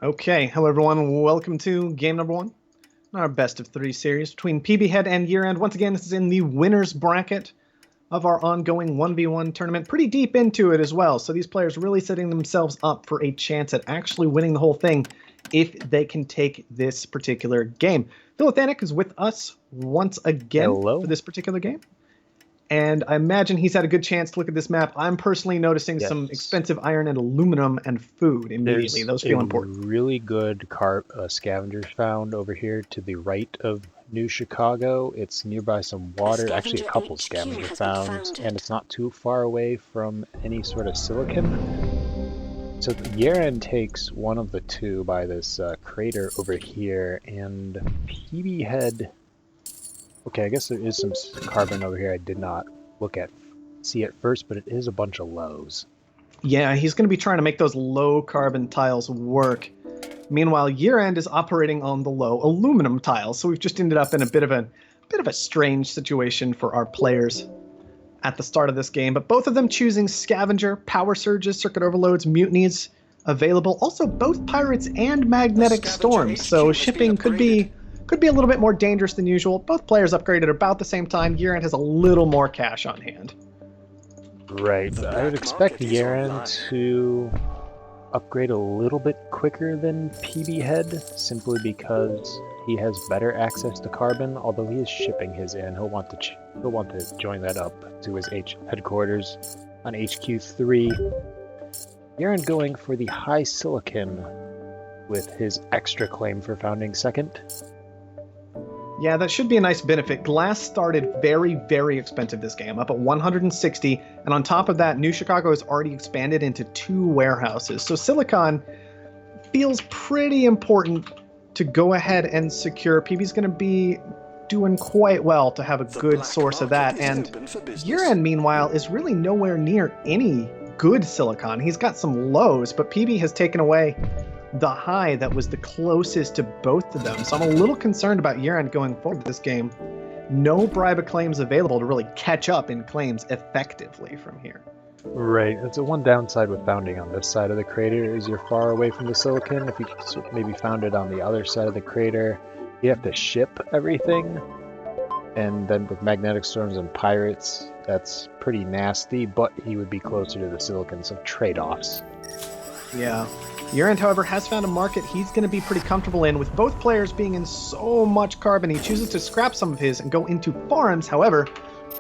Okay, hello everyone, welcome to game number one, our best of three series between PBHead and YerAnd. Once again, this is in the winner's bracket of our ongoing 1v1 tournament, pretty deep into it as well, so these players really setting themselves up for a chance at actually winning the whole thing if they can take this particular game. Philothanic is with us once again Hello. for this particular game. And I imagine he's had a good chance to look at this map. I'm personally noticing some expensive iron and aluminum and food immediately. Those feel important. Really good scavengers found over here to the right of New Chicago. It's nearby some water. Actually, a couple scavengers found, and it's not too far away from any sort of silicon. So YerAnd takes one of the two by this crater over here, and PBHead. Okay, I guess there is some carbon over here I did not see at first, but it is a bunch of lows. Yeah, he's going to be trying to make those low carbon tiles work. Meanwhile, YerAnd is operating on the low aluminum tiles, so we've just ended up in a bit of a strange situation for our players at the start of this game. But both of them choosing scavenger, power surges, circuit overloads, mutinies available. Also, both pirates and magnetic storms, so shipping could be a little bit more dangerous than usual. Both players upgraded about the same time. YerAnd has a little more cash on hand. Right, I would expect YerAnd to upgrade a little bit quicker than PBHead, simply because he has better access to carbon. Although he is shipping his in, he'll want to join that up to his headquarters on HQ3. YerAnd going for the high silicon with his extra claim for founding second. Yeah, that should be a nice benefit. Glass started very, very expensive this game, up at 160, and on top of that, New Chicago has already expanded into 2 warehouses. So silicon feels pretty important to go ahead and secure. PB's going to be doing quite well to have a good source of that, and YerAnd, meanwhile, is really nowhere near any good silicon. He's got some lows, but PB has taken away the high that was the closest to both of them. So I'm a little concerned about YerAnd going forward with this game. No bribe of claims available to really catch up in claims effectively from here. Right, that's the one downside with founding on this side of the crater is you're far away from the silicon. If you maybe found it on the other side of the crater, you have to ship everything. And then with magnetic storms and pirates, that's pretty nasty, but he would be closer to the silicon, so trade-offs. Yeah. YerAnd, however, has found a market he's going to be pretty comfortable in. With both players being in so much carbon, he chooses to scrap some of his and go into farms. However,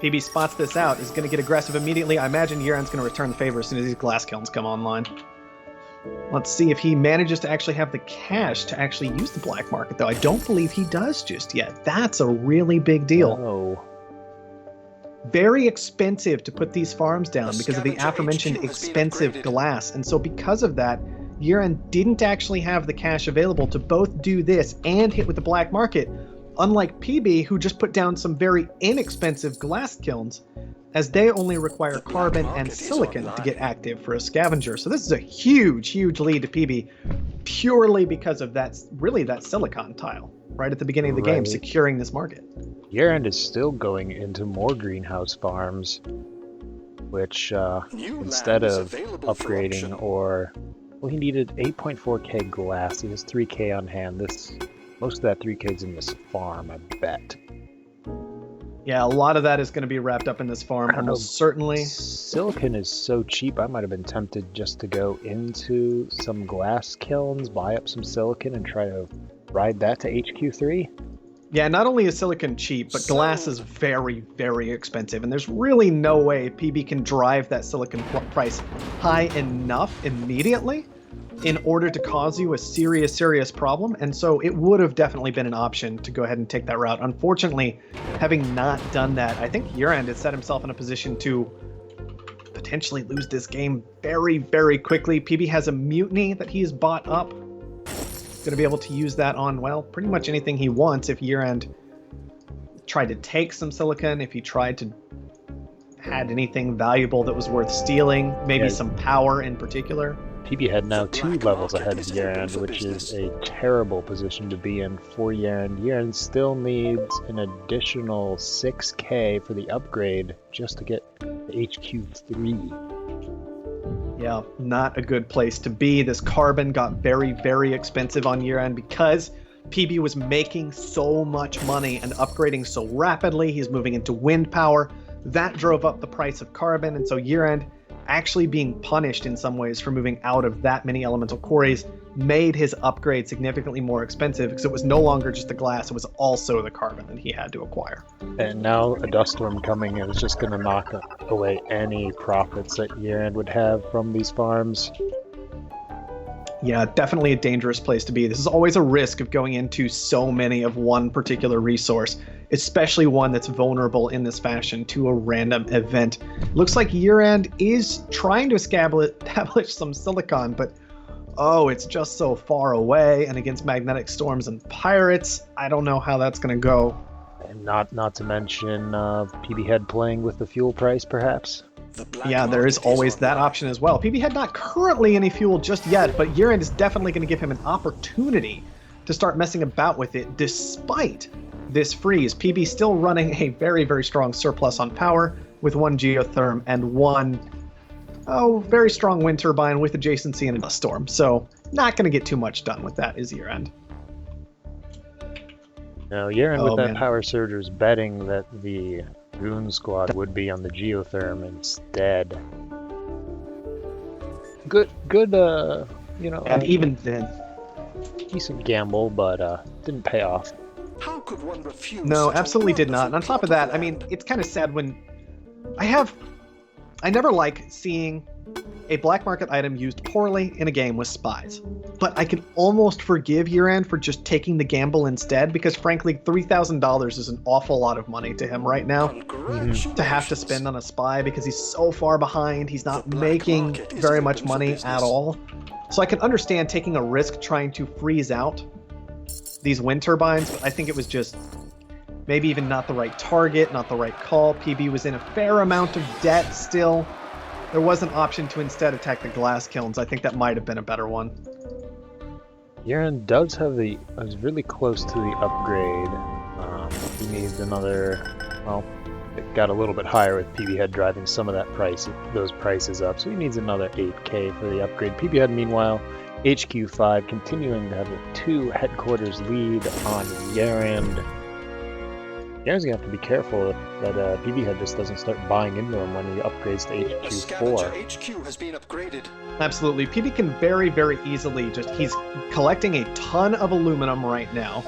PB spots this out, is going to get aggressive immediately. I imagine YerAnd's going to return the favor as soon as these glass kilns come online. Let's see if he manages to actually have the cash to actually use the black market, though. I don't believe he does just yet. That's a really big deal. Oh. Very expensive to put these farms down because of the aforementioned expensive glass. And so because of that, YerAnd didn't actually have the cash available to both do this and hit with the black market, unlike PB, who just put down some very inexpensive glass kilns, as they only require carbon and silicon to get active for a scavenger. So this is a huge, huge lead to PB, purely because of that silicon tile right at the beginning of the game, securing this market. YerAnd is still going into more greenhouse farms, which instead of upgrading or... Well, he needed 8.4k glass. He has 3k on hand. Most of that 3k is in this farm, I bet. Yeah, a lot of that is going to be wrapped up in this farm, almost certainly. Silicon is so cheap, I might have been tempted just to go into some glass kilns, buy up some silicon, and try to ride that to HQ3. Yeah, not only is silicon cheap, but glass is very, very expensive, and there's really no way PB can drive that silicon price high enough immediately in order to cause you a serious, serious problem, and so it would have definitely been an option to go ahead and take that route. Unfortunately, having not done that, I think YerAnd has set himself in a position to potentially lose this game very, very quickly. PB has a mutiny that he's bought up. Going to be able to use that on, well, pretty much anything he wants. If YerAnd tried to take some silicon, if he tried to had anything valuable that was worth stealing, maybe some power in particular. PBHead now 2 levels ahead of YerAnd, which is a terrible position to be in for YerAnd. YerAnd still needs an additional 6k for the upgrade just to get the HQ3. Yeah, not a good place to be. This carbon got very, very expensive on year end because PB was making so much money and upgrading so rapidly. He's moving into wind power. That drove up the price of carbon, and so year end actually being punished in some ways for moving out of that many elemental quarries made his upgrade significantly more expensive because it was no longer just the glass, it was also the carbon that he had to acquire. And now a dust storm coming is just going to knock away any profits that YerAnd would have from these farms. Yeah, definitely a dangerous place to be. This is always a risk of going into so many of one particular resource, especially one that's vulnerable in this fashion to a random event. Looks like YerAnd is trying to establish some silicon, but oh, it's just so far away, and against magnetic storms and pirates, I don't know how that's going to go. And not to mention PBHead playing with the fuel price, perhaps. Yeah, there is always that option as well. PBHead not currently any fuel just yet, but YerAnd is definitely going to give him an opportunity to start messing about with it despite this freeze. PB still running a very, very strong surplus on power with one geotherm and one very strong wind turbine with adjacency and a dust storm. So not going to get too much done with that is YerAnd. Now, YerAnd with that power surge was betting that the Goon Squad would be on the geotherm instead. Good, and even then, decent gamble, but didn't pay off. How could one refuse? No, absolutely did not. And on top of that, I mean, it's kind of sad when I never like seeing a black market item used poorly in a game with spies. But I can almost forgive YerAnd for just taking the gamble instead, because frankly, $3,000 is an awful lot of money to him right now to have to spend on a spy because he's so far behind. He's not making very much money at all. So I can understand taking a risk trying to freeze out these wind turbines, but I think it was just maybe even not the right target, not the right call. PB was in a fair amount of debt still. There was an option to instead attack the glass kilns. I think that might have been a better one. YerAnd does have is really close to the upgrade. He needs another, well, it got a little bit higher with PBHead driving some of those prices up, so he needs another 8k for the upgrade. PBHead, meanwhile, HQ5 continuing to have a 2 headquarters lead on YerAnd. YerAnd's gonna have to be careful that PBHead just doesn't start buying into him when he upgrades to HQ4. HQ has been upgraded. Absolutely. PB can very, very easily he's collecting a ton of aluminum right now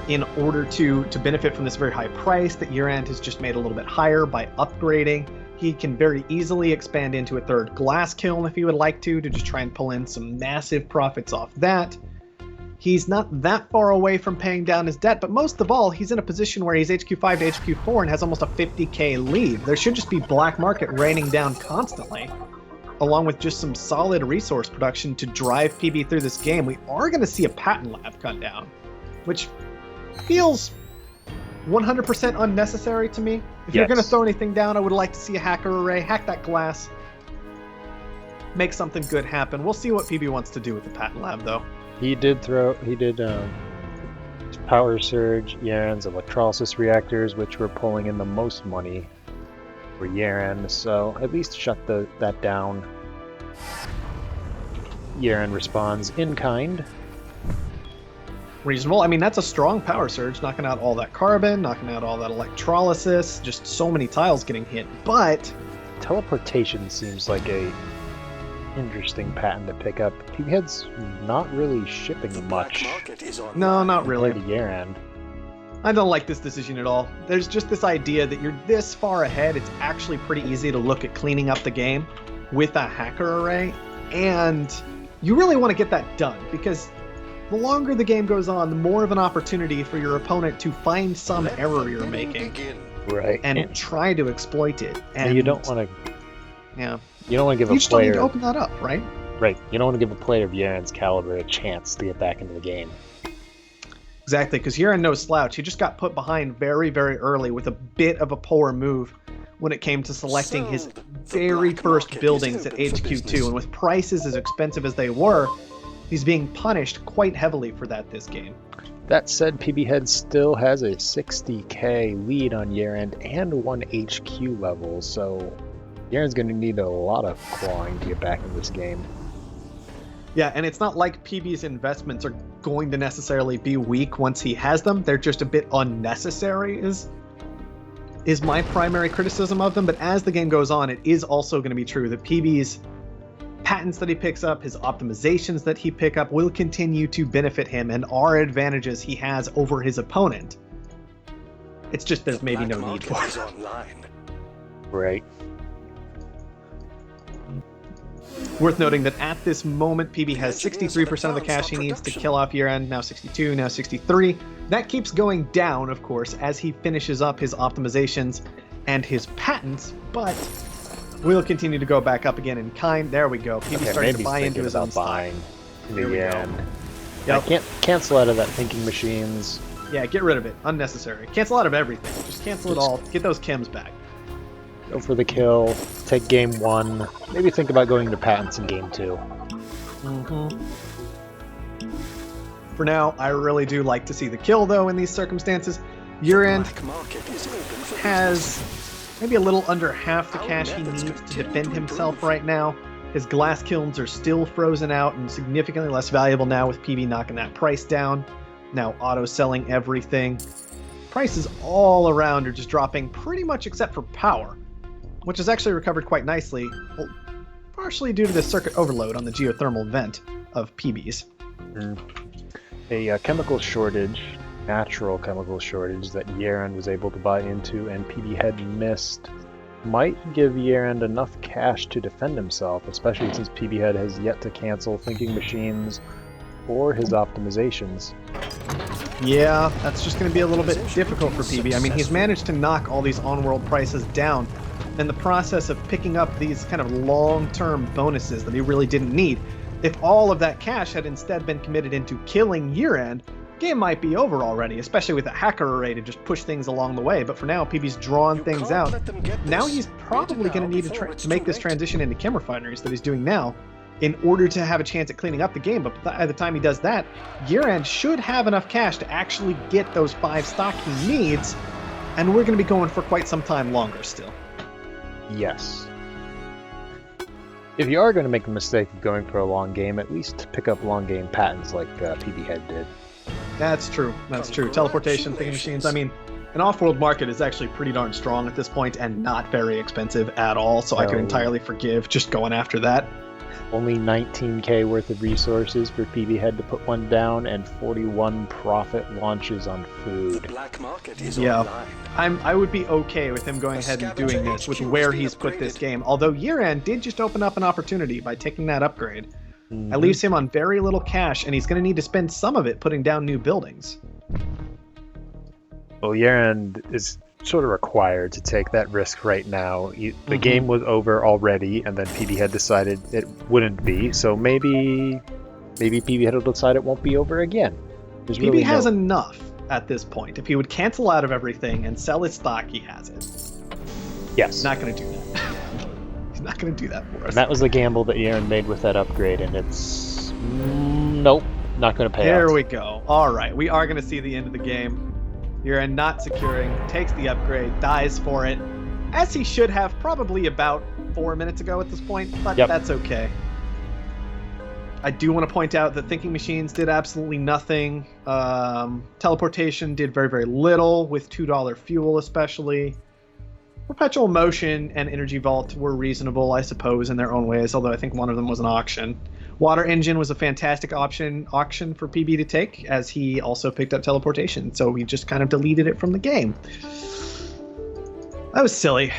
in order to benefit from this very high price that YerAnd has just made a little bit higher by upgrading. He can very easily expand into a 3rd glass kiln if he would like to just try and pull in some massive profits off that. He's not that far away from paying down his debt, but most of all, he's in a position where he's HQ5 to HQ4 and has almost a 50k lead. There should just be black market raining down constantly, along with just some solid resource production to drive PB through this game. We are going to see a patent lab cut down, which feels 100% unnecessary to me. If you're going to throw anything down, I would like to see a hacker array, hack that glass, make something good happen. We'll see what PB wants to do with the patent lab, though. He did power surge YerAnd's electrolysis reactors, which were pulling in the most money for YerAnd, so at least shut that down. YerAnd responds in kind. Reasonable. I mean, that's a strong power surge, knocking out all that carbon, knocking out all that electrolysis, just so many tiles getting hit, but teleportation seems like a interesting patent to pick up. PBHead's not really shipping much. No, not really. To YerAnd. I don't like this decision at all. There's just this idea that you're this far ahead, it's actually pretty easy to look at cleaning up the game with a hacker array, and you really want to get that done, because the longer the game goes on, the more of an opportunity for your opponent to find some error you're making. Right. And try to exploit it. And you don't want to... Yeah. You don't want to give you a still player... need to open that up, right? Right. You don't want to give a player of YerAnd's caliber a chance to get back into the game. Exactly, because YerAnd no slouch. He just got put behind very, very early with a bit of a poor move when it came to selecting his very first buildings at HQ2. And with prices as expensive as they were, he's being punished quite heavily for that this game. That said, PBHead still has a 60k lead on YerAnd and 1 HQ level, so YerAnd's going to need a lot of clawing to get back in this game. Yeah, and it's not like PB's investments are going to necessarily be weak once he has them. They're just a bit unnecessary is my primary criticism of them. But as the game goes on, it is also going to be true that PB's patents that he picks up, his optimizations that he pick up will continue to benefit him and are advantages he has over his opponent. It's just there's maybe no need for it. Right. Worth noting that at this moment, PB has 63% of the cash he needs to kill off YerAnd, now 62, now 63. That keeps going down, of course, as he finishes up his optimizations and his patents, but will continue to go back up again in kind. There we go. PB starting to buy into his own buying in the end. Yep. I can't cancel out of that thinking machines. Yeah, get rid of it. Unnecessary. Cancel out of everything. Just cancel it all. Get those chems back. Go for the kill. Take game 1. Maybe think about going to patents in game 2. For now, I really do like to see the kill, though, in these circumstances. YerAnd has maybe a little under half the cash he needs to defend himself right now. His glass kilns are still frozen out and significantly less valuable now with PB knocking that price down. Now auto-selling everything. Prices all around are just dropping pretty much except for power, which has actually recovered quite nicely, well, partially due to the circuit overload on the geothermal vent of PB's. A chemical shortage, natural chemical shortage that YerAnd was able to buy into and PBHead missed, might give YerAnd enough cash to defend himself, especially since PBHead has yet to cancel thinking machines or his optimizations. Yeah, that's just going to be a little bit difficult for PB. I mean, he's managed to knock all these on-world prices down in the process of picking up these kind of long-term bonuses that he really didn't need. If all of that cash had instead been committed into killing YerAnd, game might be over already, especially with a hacker array to just push things along the way. But for now, PB's drawn things out. Now he's probably going to need to make this transition into chem refineries that he's doing now in order to have a chance at cleaning up the game. But by the time he does that, YerAnd should have enough cash to actually get those 5 stock he needs, and we're going to be going for quite some time longer still. Yes. If you are going to make the mistake of going for a long game, at least pick up long game patents like PBHead did. That's true. That's true. Teleportation, thinking machines. I mean, an off-world market is actually pretty darn strong at this point and not very expensive at all, so I could entirely forgive just going after that. Only 19k worth of resources for PBHead to put one down, and 41 profit launches on food. The black market is Yeah, online. I would be okay with him going ahead and doing this with where he's put this game. Although YerAnd did just open up an opportunity by taking that upgrade. It leaves him on very little cash, and he's going to need to spend some of it putting down new buildings. Well, YerAnd is sort of required to take that risk right now. The game was over already, and then PBHead decided it wouldn't be, so maybe PBHead will decide it won't be over again. There's PB really has enough at this point. If he would cancel out of everything and sell his stock, he has it. Yes. He's not going to do that. He's not going to do that for us. And that was the gamble that YerAnd made with that upgrade, and it's... nope, not going to pay out. There we go. All right, we are going to see the end of the game. YerAnd not securing, takes the upgrade, dies for it, as he should have probably about 4 minutes ago at this point, but that's okay. I do want to point out that thinking machines did absolutely nothing. Teleportation did very, very little, with $2 fuel especially. Perpetual motion and energy vault were reasonable, I suppose, in their own ways, although I think one of them was an auction. Water engine was a fantastic auction for PB to take, as he also picked up teleportation, so we just kind of deleted it from the game. That was silly.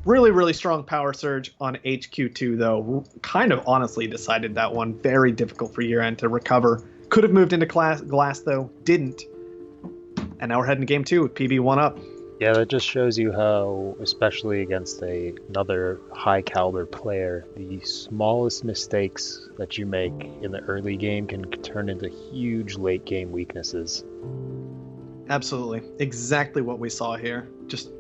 Really, really strong power surge on HQ2, though. Kind of honestly decided that one. Very difficult for YerAnd to recover. Could have moved into glass, though. Didn't. And now we're heading to game 2 with PB 1 up. Yeah, that just shows you how, especially against another high-caliber player, the smallest mistakes that you make in the early game can turn into huge late-game weaknesses. Absolutely. Exactly what we saw here. Just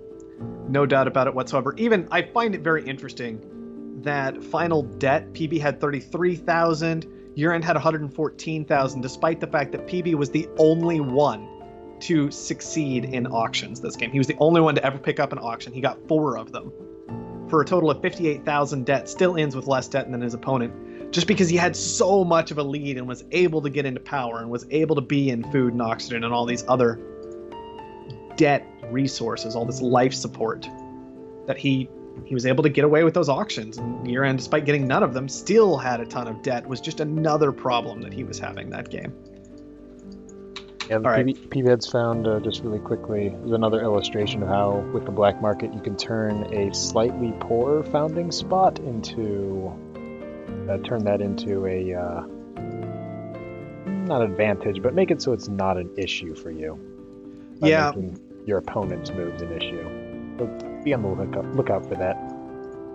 no doubt about it whatsoever. Even, I find it very interesting that final debt, PB had 33,000, YerAnd had 114,000, despite the fact that PB was the only one to succeed in auctions this game. He was the only one to ever pick up an auction. He got 4 of them for a total of 58,000 debt, still ends with less debt than his opponent, just because he had so much of a lead and was able to get into power and was able to be in food and oxygen and all these other debt resources, all this life support, that he was able to get away with those auctions. And YerAnd, despite getting none of them, still had a ton of debt. Was just another problem that he was having that game. Yeah, the PBHead's found, just really quickly, there's another illustration of how, with the black market, you can turn a slightly poor founding spot into, turn that into a, not advantage, but make it so it's not an issue for you. Yeah. Making your opponent's moves an issue. So be on the lookout for that.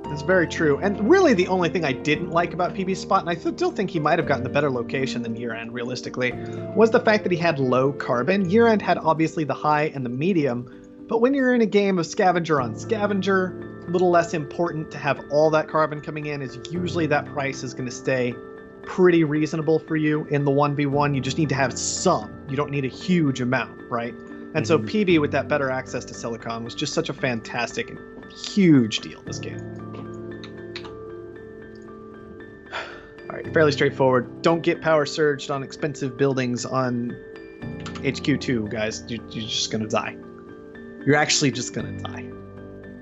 That's very true. And really the only thing I didn't like about PB's spot, and I still think he might have gotten the better location than YerAnd realistically, was the fact that he had low carbon. YerAnd had obviously the high and the medium, but when you're in a game of scavenger on scavenger, a little less important to have all that carbon coming in, is usually that price is going to stay pretty reasonable for you in the 1v1. You just need to have some. You don't need a huge amount, right? And so PB with that better access to silicon was just such a fantastic and huge deal this game. All right, fairly straightforward. Don't get power surged on expensive buildings on HQ2, guys. You're just going to die. You're actually just going to die.